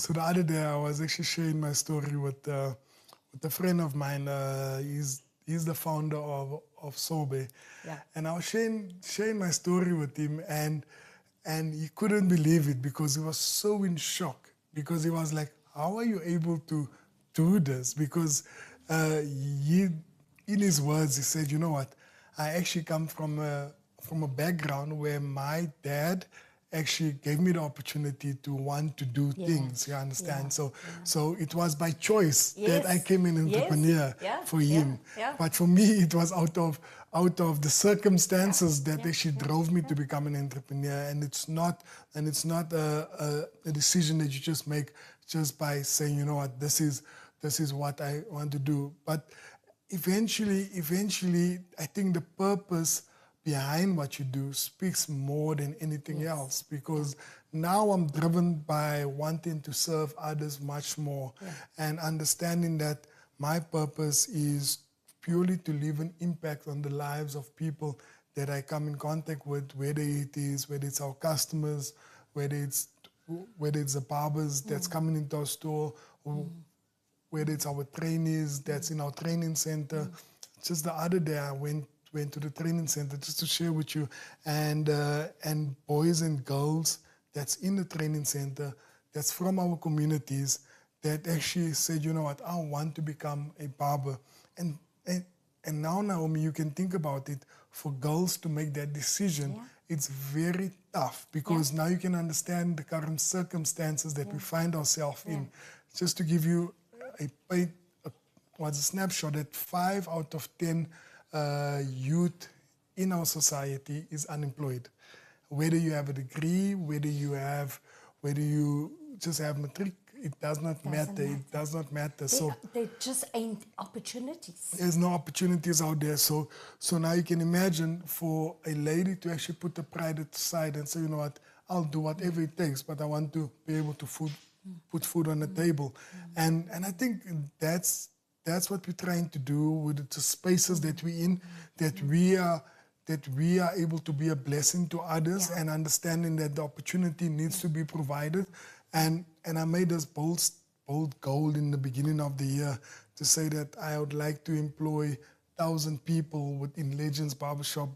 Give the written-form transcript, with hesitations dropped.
So the other day I was actually sharing my story with a friend of mine. He's the founder of Sobe. Yeah. And I was sharing my story with him, and he couldn't believe it because he was so in shock, because he was like, how are you able to do this? Because he, in his words, he said, you know what, I actually come from a background where my dad actually gave me the opportunity to want to do things, you understand? Yeah. So it was by choice that I Yes. came an Yes. entrepreneur Yeah. for him. Yeah. But for me, it was out of the circumstances that actually drove me to become an entrepreneur. And it's not a decision that you just make just by saying, you know what, this is what I want to do. But eventually, I think the purpose behind what you do speaks more than anything else, because now I'm driven by wanting to serve others much more, and understanding that my purpose is purely to leave an impact on the lives of people that I come in contact with, whether it's our customers, whether it's the barbers that's coming into our store, or whether it's our trainees that's in our training center. Just the other day, I went to the training center just to share with you, and boys and girls that's in the training center, that's from our communities, that actually said, you know what, I want to become a barber. And and now, Naomi, you can think about it, for girls to make that decision, it's very tough, because now you can understand the current circumstances that we find ourselves in. Just to give you a snapshot, that 5 out of 10 youth in our society is unemployed. Whether you have a degree, whether you just have matric, it does not matter. It does not matter. There just ain't opportunities. There's no opportunities out there. So now you can imagine, for a lady to actually put the pride aside and say, you know what, I'll do whatever it takes, but I want to be able to put food on the table. And I think that's what we're trying to do with the spaces that we're in, that we are able to be a blessing to others, and understanding that the opportunity needs to be provided. And I made this bold goal in the beginning of the year to say that I would like to employ 1,000 people within Legends Barbershop